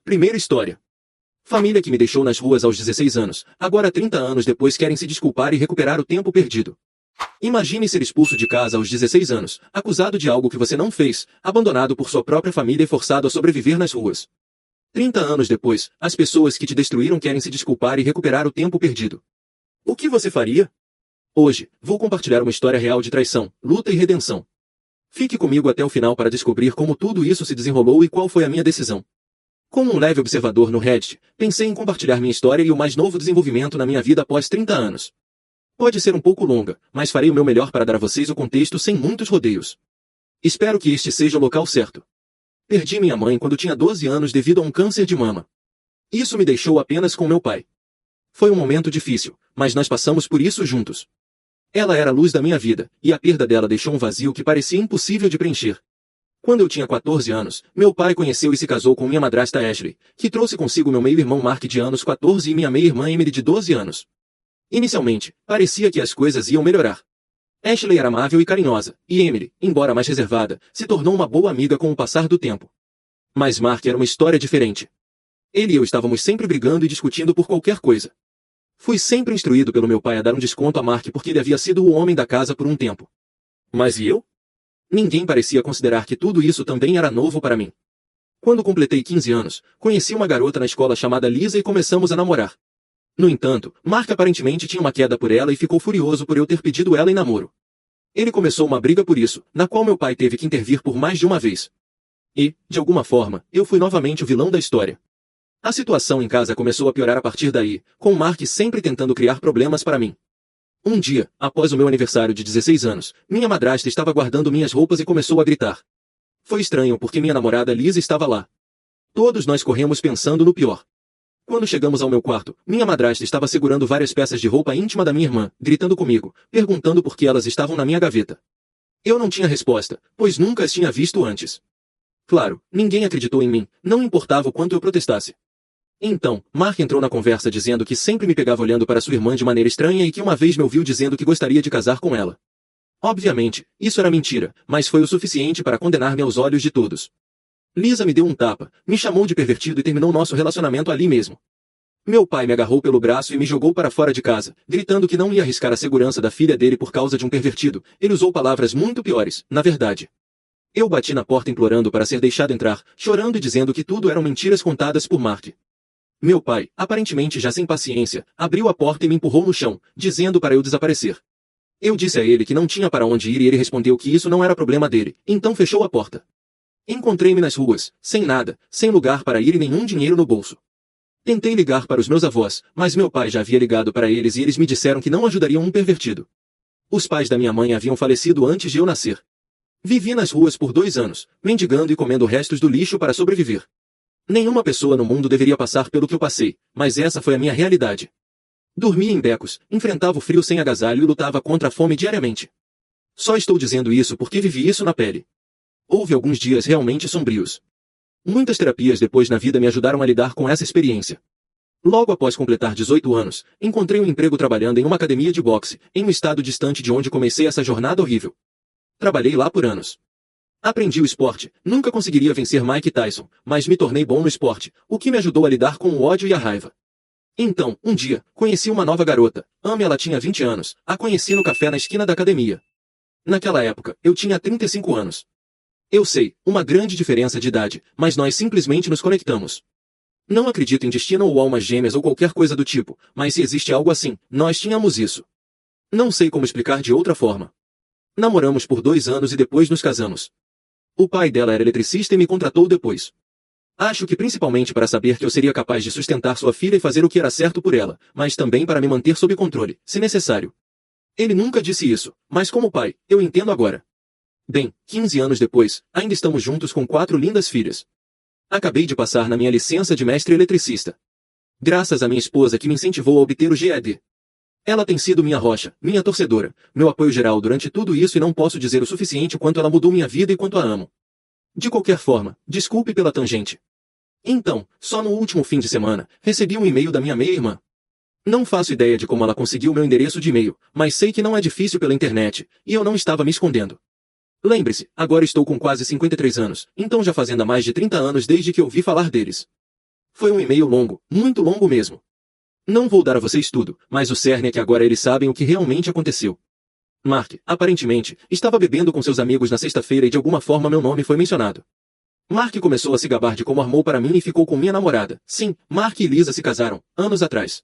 Primeira história. Família que me deixou nas ruas aos 16 anos, agora 30 anos depois querem se desculpar e recuperar o tempo perdido. Imagine ser expulso de casa aos 16 anos, acusado de algo que você não fez, abandonado por sua própria família e forçado a sobreviver nas ruas. 30 anos depois, as pessoas que te destruíram querem se desculpar e recuperar o tempo perdido. O que você faria? Hoje, vou compartilhar uma história real de traição, luta e redenção. Fique comigo até o final para descobrir como tudo isso se desenrolou e qual foi a minha decisão. Como um leve observador no Reddit, pensei em compartilhar minha história e o mais novo desenvolvimento na minha vida após 30 anos. Pode ser um pouco longa, mas farei o meu melhor para dar a vocês o contexto sem muitos rodeios. Espero que este seja o local certo. Perdi minha mãe quando tinha 12 anos devido a um câncer de mama. Isso me deixou apenas com meu pai. Foi um momento difícil, mas nós passamos por isso juntos. Ela era a luz da minha vida, e a perda dela deixou um vazio que parecia impossível de preencher. Quando eu tinha 14 anos, meu pai conheceu e se casou com minha madrasta Ashley, que trouxe consigo meu meio-irmão Mark de anos 14 e minha meia-irmã Emily de 12 anos. Inicialmente, parecia que as coisas iam melhorar. Ashley era amável e carinhosa, e Emily, embora mais reservada, se tornou uma boa amiga com o passar do tempo. Mas Mark era uma história diferente. Ele e eu estávamos sempre brigando e discutindo por qualquer coisa. Fui sempre instruído pelo meu pai a dar um desconto a Mark porque ele havia sido o homem da casa por um tempo. Mas e eu? Ninguém parecia considerar que tudo isso também era novo para mim. Quando completei 15 anos, conheci uma garota na escola chamada Lisa e começamos a namorar. No entanto, Mark aparentemente tinha uma queda por ela e ficou furioso por eu ter pedido ela em namoro. Ele começou uma briga por isso, na qual meu pai teve que intervir por mais de uma vez. E, de alguma forma, eu fui novamente o vilão da história. A situação em casa começou a piorar a partir daí, com Mark sempre tentando criar problemas para mim. Um dia, após o meu aniversário de 16 anos, minha madrasta estava guardando minhas roupas e começou a gritar. Foi estranho porque minha namorada Lisa estava lá. Todos nós corremos pensando no pior. Quando chegamos ao meu quarto, minha madrasta estava segurando várias peças de roupa íntima da minha irmã, gritando comigo, perguntando por que elas estavam na minha gaveta. Eu não tinha resposta, pois nunca as tinha visto antes. Claro, ninguém acreditou em mim, não importava o quanto eu protestasse. Então, Mark entrou na conversa dizendo que sempre me pegava olhando para sua irmã de maneira estranha e que uma vez me ouviu dizendo que gostaria de casar com ela. Obviamente, isso era mentira, mas foi o suficiente para condenar-me aos olhos de todos. Lisa me deu um tapa, me chamou de pervertido e terminou nosso relacionamento ali mesmo. Meu pai me agarrou pelo braço e me jogou para fora de casa, gritando que não ia arriscar a segurança da filha dele por causa de um pervertido. Ele usou palavras muito piores, na verdade. Eu bati na porta implorando para ser deixado entrar, chorando e dizendo que tudo eram mentiras contadas por Mark. Meu pai, aparentemente já sem paciência, abriu a porta e me empurrou no chão, dizendo para eu desaparecer. Eu disse a ele que não tinha para onde ir e ele respondeu que isso não era problema dele, então fechou a porta. Encontrei-me nas ruas, sem nada, sem lugar para ir e nenhum dinheiro no bolso. Tentei ligar para os meus avós, mas meu pai já havia ligado para eles e eles me disseram que não ajudariam um pervertido. Os pais da minha mãe haviam falecido antes de eu nascer. Vivi nas ruas por 2 anos, mendigando e comendo restos do lixo para sobreviver. Nenhuma pessoa no mundo deveria passar pelo que eu passei, mas essa foi a minha realidade. Dormia em becos, enfrentava o frio sem agasalho e lutava contra a fome diariamente. Só estou dizendo isso porque vivi isso na pele. Houve alguns dias realmente sombrios. Muitas terapias depois na vida me ajudaram a lidar com essa experiência. Logo após completar 18 anos, encontrei um emprego trabalhando em uma academia de boxe, em um estado distante de onde comecei essa jornada horrível. Trabalhei lá por anos. Aprendi o esporte, nunca conseguiria vencer Mike Tyson, mas me tornei bom no esporte, o que me ajudou a lidar com o ódio e a raiva. Então, um dia, conheci uma nova garota, Amy. Ela tinha 20 anos, a conheci no café na esquina da academia. Naquela época, eu tinha 35 anos. Eu sei, uma grande diferença de idade, mas nós simplesmente nos conectamos. Não acredito em destino ou almas gêmeas ou qualquer coisa do tipo, mas se existe algo assim, nós tínhamos isso. Não sei como explicar de outra forma. Namoramos por 2 anos e depois nos casamos. O pai dela era eletricista e me contratou depois. Acho que principalmente para saber que eu seria capaz de sustentar sua filha e fazer o que era certo por ela, mas também para me manter sob controle, se necessário. Ele nunca disse isso, mas como pai, eu entendo agora. Bem, 15 anos depois, ainda estamos juntos com 4 lindas filhas. Acabei de passar na minha licença de mestre eletricista. Graças à minha esposa que me incentivou a obter o GED. Ela tem sido minha rocha, minha torcedora, meu apoio geral durante tudo isso e não posso dizer o suficiente quanto ela mudou minha vida e quanto a amo. De qualquer forma, desculpe pela tangente. Então, só no último fim de semana, recebi um e-mail da minha meia-irmã. Não faço ideia de como ela conseguiu meu endereço de e-mail, mas sei que não é difícil pela internet, e eu não estava me escondendo. Lembre-se, agora estou com quase 53 anos, então já fazendo há mais de 30 anos desde que ouvi falar deles. Foi um e-mail longo, muito longo mesmo. Não vou dar a vocês tudo, mas o cerne é que agora eles sabem o que realmente aconteceu. Mark, aparentemente, estava bebendo com seus amigos na sexta-feira e de alguma forma meu nome foi mencionado. Mark começou a se gabar de como armou para mim e ficou com minha namorada. Sim, Mark e Lisa se casaram, anos atrás.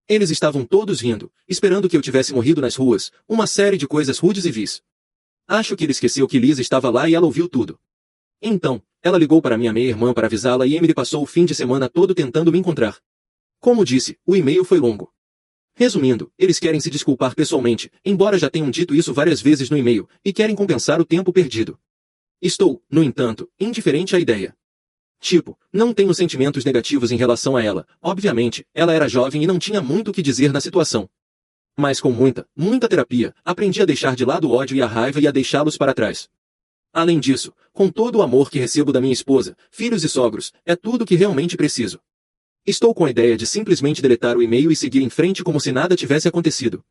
Eles estavam todos rindo, esperando que eu tivesse morrido nas ruas, uma série de coisas rudes e vis. Acho que ele esqueceu que Lisa estava lá e ela ouviu tudo. Então, ela ligou para minha meia-irmã para avisá-la e Emily passou o fim de semana todo tentando me encontrar. Como disse, o e-mail foi longo. Resumindo, eles querem se desculpar pessoalmente, embora já tenham dito isso várias vezes no e-mail, e querem compensar o tempo perdido. Estou, no entanto, indiferente à ideia. Tipo, não tenho sentimentos negativos em relação a ela. Obviamente, ela era jovem e não tinha muito o que dizer na situação. Mas com muita terapia, aprendi a deixar de lado o ódio e a raiva e a deixá-los para trás. Além disso, com todo o amor que recebo da minha esposa, filhos e sogros, é tudo o que realmente preciso. Estou com a ideia de simplesmente deletar o e-mail e seguir em frente como se nada tivesse acontecido.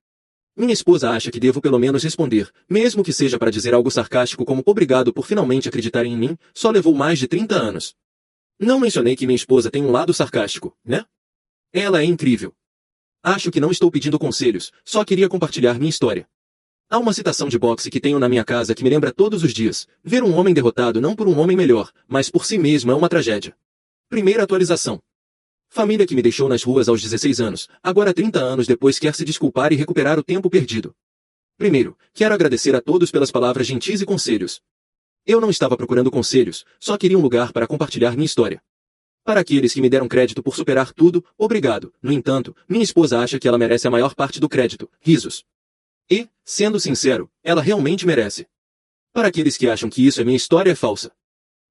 Minha esposa acha que devo pelo menos responder, mesmo que seja para dizer algo sarcástico como obrigado por finalmente acreditarem em mim, só levou mais de 30 anos. Não mencionei que minha esposa tem um lado sarcástico, né? Ela é incrível. Acho que não estou pedindo conselhos, só queria compartilhar minha história. Há uma citação de boxe que tenho na minha casa que me lembra todos os dias: ver um homem derrotado não por um homem melhor, mas por si mesmo é uma tragédia. Primeira atualização. Família que me deixou nas ruas aos 16 anos, agora 30 anos depois quer se desculpar e recuperar o tempo perdido. Primeiro, quero agradecer a todos pelas palavras gentis e conselhos. Eu não estava procurando conselhos, só queria um lugar para compartilhar minha história. Para aqueles que me deram crédito por superar tudo, obrigado. No entanto, minha esposa acha que ela merece a maior parte do crédito. Risos. E, sendo sincero, ela realmente merece. Para aqueles que acham que isso é minha história é falsa.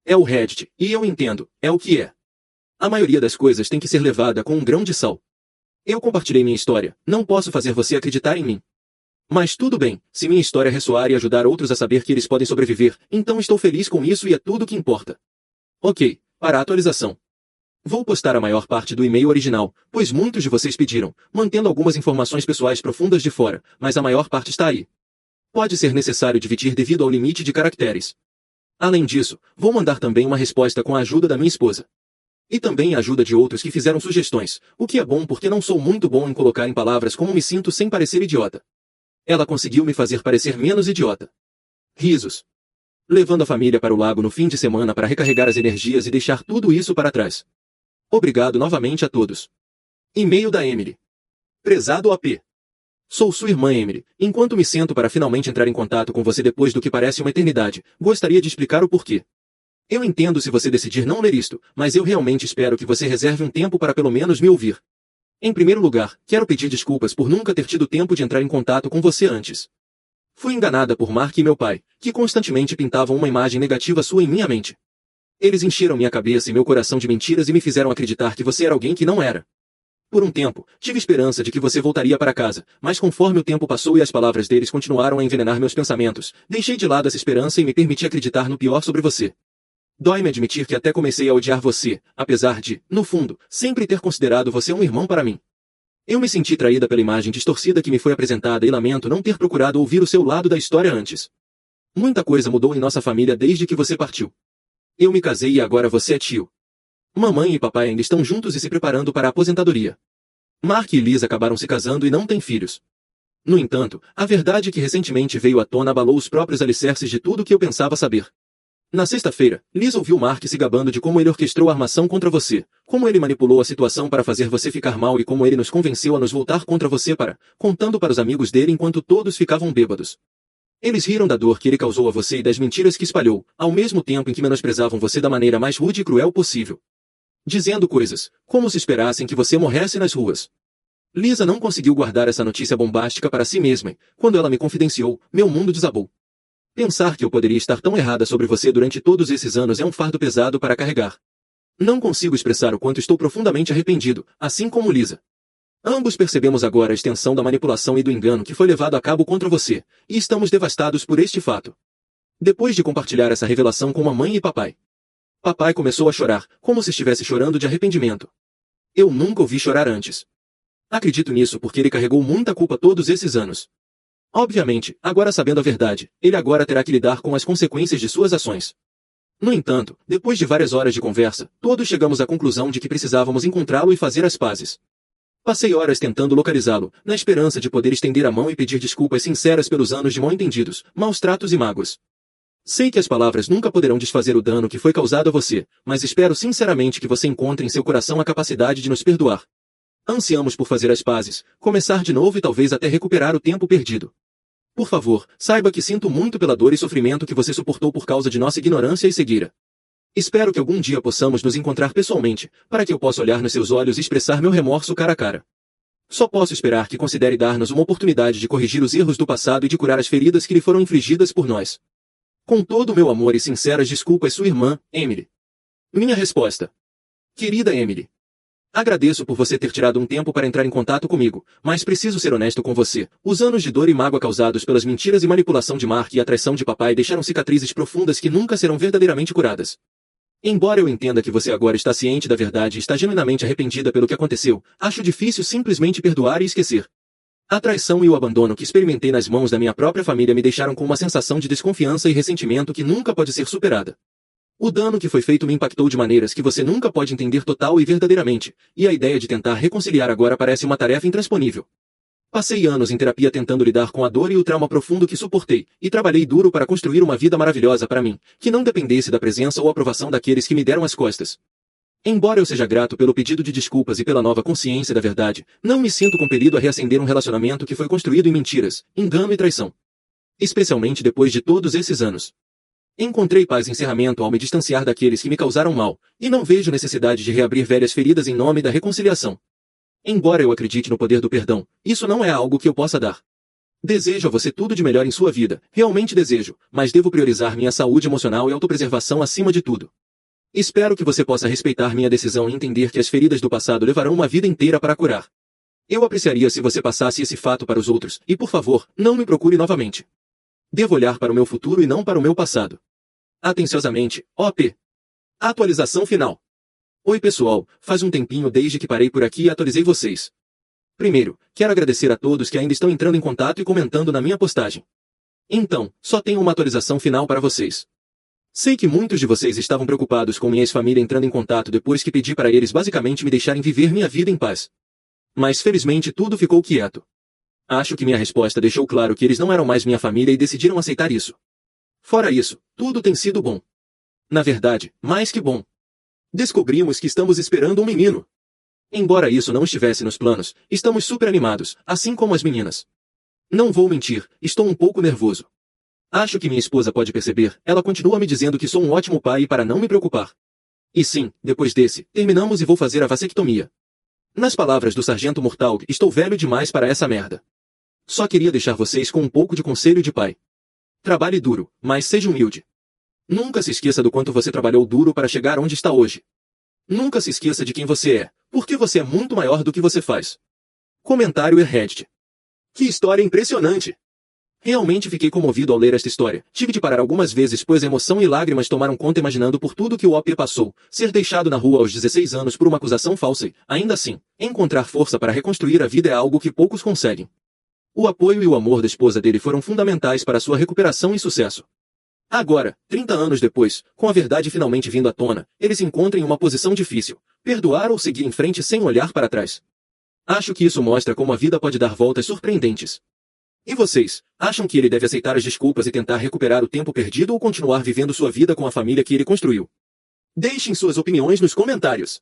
É o Reddit, e eu entendo, é o que é. A maioria das coisas tem que ser levada com um grão de sal. Eu compartilhei minha história, não posso fazer você acreditar em mim. Mas tudo bem, se minha história ressoar e ajudar outros a saber que eles podem sobreviver, então estou feliz com isso e é tudo o que importa. Ok, para a atualização. Vou postar a maior parte do e-mail original, pois muitos de vocês pediram, mantendo algumas informações pessoais profundas de fora, mas a maior parte está aí. Pode ser necessário dividir devido ao limite de caracteres. Além disso, vou mandar também uma resposta com a ajuda da minha esposa. E também a ajuda de outros que fizeram sugestões, o que é bom porque não sou muito bom em colocar em palavras como me sinto sem parecer idiota. Ela conseguiu me fazer parecer menos idiota. Risos. Levando a família para o lago no fim de semana para recarregar as energias e deixar tudo isso para trás. Obrigado novamente a todos. E-mail da Emily. Prezado AP. Sou sua irmã Emily. Enquanto me sento para finalmente entrar em contato com você depois do que parece uma eternidade, gostaria de explicar o porquê. Eu entendo se você decidir não ler isto, mas eu realmente espero que você reserve um tempo para pelo menos me ouvir. Em primeiro lugar, quero pedir desculpas por nunca ter tido tempo de entrar em contato com você antes. Fui enganada por Mark e meu pai, que constantemente pintavam uma imagem negativa sua em minha mente. Eles encheram minha cabeça e meu coração de mentiras e me fizeram acreditar que você era alguém que não era. Por um tempo, tive esperança de que você voltaria para casa, mas conforme o tempo passou e as palavras deles continuaram a envenenar meus pensamentos, deixei de lado essa esperança e me permiti acreditar no pior sobre você. Dói-me admitir que até comecei a odiar você, apesar de, no fundo, sempre ter considerado você um irmão para mim. Eu me senti traída pela imagem distorcida que me foi apresentada e lamento não ter procurado ouvir o seu lado da história antes. Muita coisa mudou em nossa família desde que você partiu. Eu me casei e agora você é tio. Mamãe e papai ainda estão juntos e se preparando para a aposentadoria. Mark e Liz acabaram se casando e não têm filhos. No entanto, a verdade que recentemente veio à tona abalou os próprios alicerces de tudo o que eu pensava saber. Na sexta-feira, Liz ouviu Mark se gabando de como ele orquestrou a armação contra você, como ele manipulou a situação para fazer você ficar mal e como ele nos convenceu a nos voltar contra você contando para os amigos dele enquanto todos ficavam bêbados. Eles riram da dor que ele causou a você e das mentiras que espalhou, ao mesmo tempo em que menosprezavam você da maneira mais rude e cruel possível. Dizendo coisas, como se esperassem que você morresse nas ruas. Lisa não conseguiu guardar essa notícia bombástica para si mesma e, quando ela me confidenciou, meu mundo desabou. Pensar que eu poderia estar tão errada sobre você durante todos esses anos é um fardo pesado para carregar. Não consigo expressar o quanto estou profundamente arrependido, assim como Lisa. Ambos percebemos agora a extensão da manipulação e do engano que foi levado a cabo contra você, e estamos devastados por este fato. Depois de compartilhar essa revelação com mamãe e papai, papai começou a chorar, como se estivesse chorando de arrependimento. Eu nunca o vi chorar antes. Acredito nisso porque ele carregou muita culpa todos esses anos. Obviamente, agora sabendo a verdade, ele agora terá que lidar com as consequências de suas ações. No entanto, depois de várias horas de conversa, todos chegamos à conclusão de que precisávamos encontrá-lo e fazer as pazes. Passei horas tentando localizá-lo, na esperança de poder estender a mão e pedir desculpas sinceras pelos anos de mal-entendidos, maus tratos e mágoas. Sei que as palavras nunca poderão desfazer o dano que foi causado a você, mas espero sinceramente que você encontre em seu coração a capacidade de nos perdoar. Ansiamos por fazer as pazes, começar de novo e talvez até recuperar o tempo perdido. Por favor, saiba que sinto muito pela dor e sofrimento que você suportou por causa de nossa ignorância e cegueira. Espero que algum dia possamos nos encontrar pessoalmente, para que eu possa olhar nos seus olhos e expressar meu remorso cara a cara. Só posso esperar que considere dar-nos uma oportunidade de corrigir os erros do passado e de curar as feridas que lhe foram infligidas por nós. Com todo o meu amor e sinceras desculpas, sua irmã, Emily. Minha resposta. Querida Emily. Agradeço por você ter tirado um tempo para entrar em contato comigo, mas preciso ser honesto com você. Os anos de dor e mágoa causados pelas mentiras e manipulação de Mark e a traição de papai deixaram cicatrizes profundas que nunca serão verdadeiramente curadas. Embora eu entenda que você agora está ciente da verdade e está genuinamente arrependida pelo que aconteceu, acho difícil simplesmente perdoar e esquecer. A traição e o abandono que experimentei nas mãos da minha própria família me deixaram com uma sensação de desconfiança e ressentimento que nunca pode ser superada. O dano que foi feito me impactou de maneiras que você nunca pode entender total e verdadeiramente, e a ideia de tentar reconciliar agora parece uma tarefa intransponível. Passei anos em terapia tentando lidar com a dor e o trauma profundo que suportei, e trabalhei duro para construir uma vida maravilhosa para mim, que não dependesse da presença ou aprovação daqueles que me deram as costas. Embora eu seja grato pelo pedido de desculpas e pela nova consciência da verdade, não me sinto compelido a reacender um relacionamento que foi construído em mentiras, engano e traição. Especialmente depois de todos esses anos. Encontrei paz e encerramento ao me distanciar daqueles que me causaram mal, e não vejo necessidade de reabrir velhas feridas em nome da reconciliação. Embora eu acredite no poder do perdão, isso não é algo que eu possa dar. Desejo a você tudo de melhor em sua vida, realmente desejo, mas devo priorizar minha saúde emocional e autopreservação acima de tudo. Espero que você possa respeitar minha decisão e entender que as feridas do passado levarão uma vida inteira para curar. Eu apreciaria se você passasse esse fato para os outros, e por favor, não me procure novamente. Devo olhar para o meu futuro e não para o meu passado. Atenciosamente, OP. Atualização final. Oi pessoal, faz um tempinho desde que parei por aqui e atualizei vocês. Primeiro, quero agradecer a todos que ainda estão entrando em contato e comentando na minha postagem. Então, só tenho uma atualização final para vocês. Sei que muitos de vocês estavam preocupados com minha ex-família entrando em contato depois que pedi para eles basicamente me deixarem viver minha vida em paz. Mas felizmente tudo ficou quieto. Acho que minha resposta deixou claro que eles não eram mais minha família e decidiram aceitar isso. Fora isso, tudo tem sido bom. Na verdade, mais que bom. Descobrimos que estamos esperando um menino. Embora isso não estivesse nos planos, estamos super animados, assim como as meninas. Não vou mentir, estou um pouco nervoso. Acho que minha esposa pode perceber, ela continua me dizendo que sou um ótimo pai e para não me preocupar. E sim, depois desse, terminamos e vou fazer a vasectomia. Nas palavras do Sargento Murtaugh, estou velho demais para essa merda. Só queria deixar vocês com um pouco de conselho de pai. Trabalhe duro, mas seja humilde. Nunca se esqueça do quanto você trabalhou duro para chegar onde está hoje. Nunca se esqueça de quem você é, porque você é muito maior do que você faz. Comentário Reddit. Que história impressionante! Realmente fiquei comovido ao ler esta história. Tive de parar algumas vezes pois a emoção e lágrimas tomaram conta imaginando por tudo que o OP passou, ser deixado na rua aos 16 anos por uma acusação falsa e, ainda assim, encontrar força para reconstruir a vida é algo que poucos conseguem. O apoio e o amor da esposa dele foram fundamentais para sua recuperação e sucesso. Agora, 30 anos depois, com a verdade finalmente vindo à tona, ele se encontra em uma posição difícil, perdoar ou seguir em frente sem olhar para trás. Acho que isso mostra como a vida pode dar voltas surpreendentes. E vocês, acham que ele deve aceitar as desculpas e tentar recuperar o tempo perdido ou continuar vivendo sua vida com a família que ele construiu? Deixem suas opiniões nos comentários.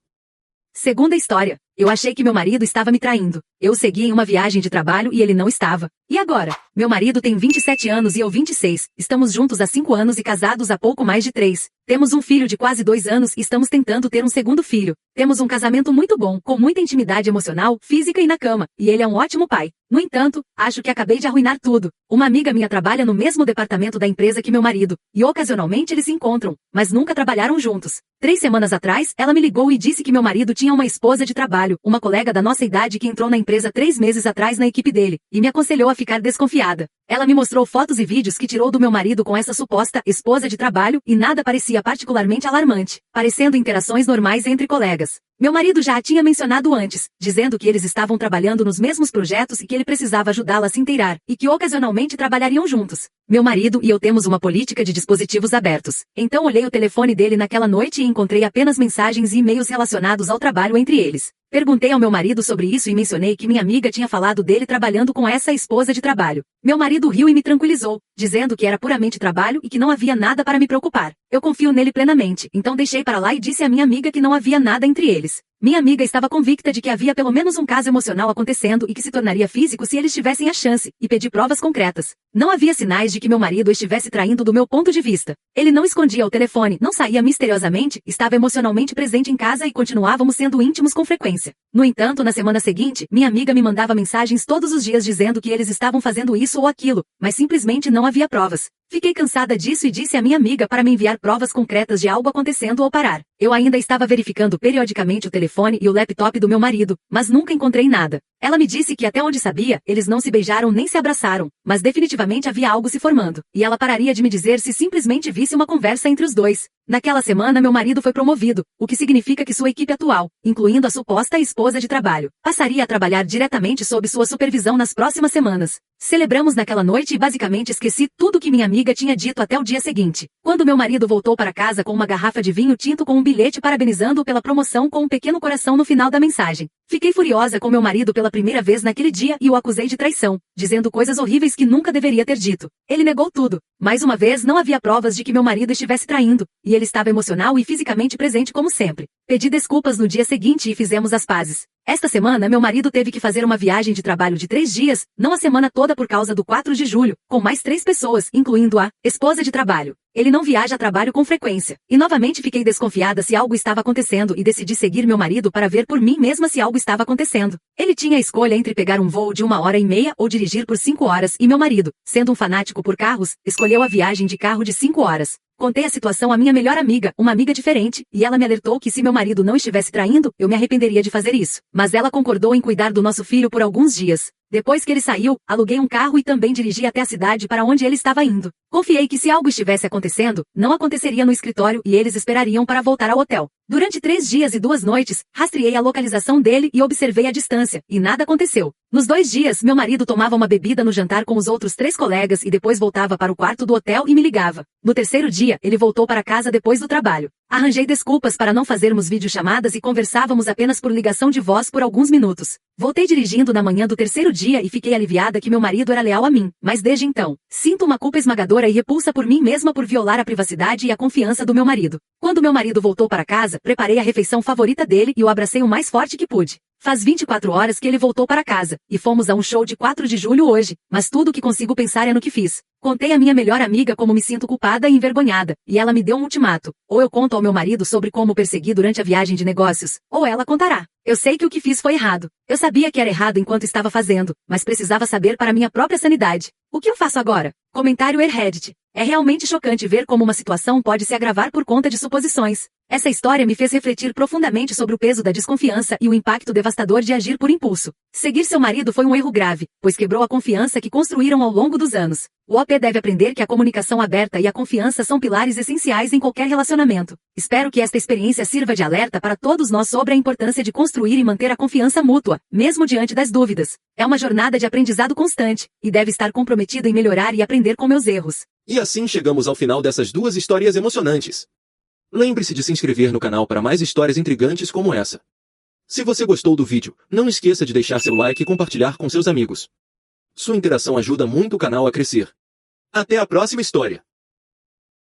Segunda história. Eu achei que meu marido estava me traindo. Eu segui em uma viagem de trabalho e ele não estava. E agora? Meu marido tem 27 anos e eu 26. Estamos juntos há 5 anos e casados há pouco mais de 3. Temos um filho de quase 2 anos e estamos tentando ter um segundo filho. Temos um casamento muito bom, com muita intimidade emocional, física e na cama. E ele é um ótimo pai. No entanto, acho que acabei de arruinar tudo. Uma amiga minha trabalha no mesmo departamento da empresa que meu marido. E ocasionalmente eles se encontram, mas nunca trabalharam juntos. 3 semanas atrás, ela me ligou e disse que meu marido tinha uma esposa de trabalho, uma colega da nossa idade que entrou na empresa empresa 3 meses atrás na equipe dele, e me aconselhou a ficar desconfiada. Ela me mostrou fotos e vídeos que tirou do meu marido com essa suposta esposa de trabalho e nada parecia particularmente alarmante, parecendo interações normais entre colegas. Meu marido já a tinha mencionado antes, dizendo que eles estavam trabalhando nos mesmos projetos e que ele precisava ajudá-la a se inteirar, e que ocasionalmente trabalhariam juntos. Meu marido e eu temos uma política de dispositivos abertos. Então olhei o telefone dele naquela noite e encontrei apenas mensagens e e-mails relacionados ao trabalho entre eles. Perguntei ao meu marido sobre isso e mencionei que minha amiga tinha falado dele trabalhando com essa esposa de trabalho. Meu marido riu e me tranquilizou, dizendo que era puramente trabalho e que não havia nada para me preocupar. Eu confio nele plenamente, então deixei para lá e disse à minha amiga que não havia nada entre eles. Minha amiga estava convicta de que havia pelo menos um caso emocional acontecendo e que se tornaria físico se eles tivessem a chance, e pedi provas concretas. Não havia sinais de que meu marido estivesse traindo do meu ponto de vista. Ele não escondia o telefone, não saía misteriosamente, estava emocionalmente presente em casa e continuávamos sendo íntimos com frequência. No entanto, na semana seguinte, minha amiga me mandava mensagens todos os dias dizendo que eles estavam fazendo isso ou aquilo, mas simplesmente não havia provas. Fiquei cansada disso e disse à minha amiga para me enviar provas concretas de algo acontecendo ou parar. Eu ainda estava verificando periodicamente o telefone e o laptop do meu marido, mas nunca encontrei nada. Ela me disse que até onde sabia, eles não se beijaram nem se abraçaram, mas definitivamente havia algo se formando, e ela pararia de me dizer se simplesmente visse uma conversa entre os dois. Naquela semana meu marido foi promovido, o que significa que sua equipe atual, incluindo a suposta esposa de trabalho, passaria a trabalhar diretamente sob sua supervisão nas próximas semanas. Celebramos naquela noite e basicamente esqueci tudo que minha amiga tinha dito até o dia seguinte, quando meu marido voltou para casa com uma garrafa de vinho tinto com um bilhete parabenizando-o pela promoção com um pequeno coração no final da mensagem. Fiquei furiosa com meu marido pela primeira vez naquele dia e o acusei de traição, dizendo coisas horríveis que nunca deveria ter dito. Ele negou tudo. Mais uma vez não havia provas de que meu marido estivesse traindo, e ele estava emocional e fisicamente presente como sempre. Pedi desculpas no dia seguinte e fizemos as pazes. Esta semana meu marido teve que fazer uma viagem de trabalho de 3 dias, não a semana toda por causa do 4 de julho, com mais 3 pessoas, incluindo a esposa de trabalho. Ele não viaja a trabalho com frequência. E novamente fiquei desconfiada se algo estava acontecendo e decidi seguir meu marido para ver por mim mesma se algo estava acontecendo. Ele tinha a escolha entre pegar um voo de 1h30 ou dirigir por 5 horas e meu marido, sendo um fanático por carros, escolheu a viagem de carro de 5 horas. Contei a situação à minha melhor amiga, uma amiga diferente, e ela me alertou que se meu marido não estivesse traindo, eu me arrependeria de fazer isso. Mas ela concordou em cuidar do nosso filho por alguns dias. Depois que ele saiu, aluguei um carro e também dirigi até a cidade para onde ele estava indo. Confiei que se algo estivesse acontecendo, não aconteceria no escritório e eles esperariam para voltar ao hotel. Durante 3 dias e 2 noites, rastreei a localização dele e observei a distância, e nada aconteceu. Nos 2 dias, meu marido tomava uma bebida no jantar com os outros 3 colegas e depois voltava para o quarto do hotel e me ligava. No terceiro dia, ele voltou para casa depois do trabalho. Arranjei desculpas para não fazermos videochamadas e conversávamos apenas por ligação de voz por alguns minutos. Voltei dirigindo na manhã do terceiro dia e fiquei aliviada que meu marido era leal a mim, mas desde então, sinto uma culpa esmagadora e repulsa por mim mesma por violar a privacidade e a confiança do meu marido. Quando meu marido voltou para casa, preparei a refeição favorita dele e o abracei o mais forte que pude. Faz 24 horas que ele voltou para casa, e fomos a um show de 4 de julho hoje, mas tudo o que consigo pensar é no que fiz. Contei à minha melhor amiga como me sinto culpada e envergonhada, e ela me deu um ultimato. Ou eu conto ao meu marido sobre como o persegui durante a viagem de negócios, ou ela contará. Eu sei que o que fiz foi errado. Eu sabia que era errado enquanto estava fazendo, mas precisava saber para minha própria sanidade. O que eu faço agora? Comentário Reddit. É realmente chocante ver como uma situação pode se agravar por conta de suposições. Essa história me fez refletir profundamente sobre o peso da desconfiança e o impacto devastador de agir por impulso. Seguir seu marido foi um erro grave, pois quebrou a confiança que construíram ao longo dos anos. O OP deve aprender que a comunicação aberta e a confiança são pilares essenciais em qualquer relacionamento. Espero que esta experiência sirva de alerta para todos nós sobre a importância de construir e manter a confiança mútua, mesmo diante das dúvidas. É uma jornada de aprendizado constante, e deve estar comprometido em melhorar e aprender com meus erros. E assim chegamos ao final dessas 2 histórias emocionantes. Lembre-se de se inscrever no canal para mais histórias intrigantes como essa. Se você gostou do vídeo, não esqueça de deixar seu like e compartilhar com seus amigos. Sua interação ajuda muito o canal a crescer. Até a próxima história!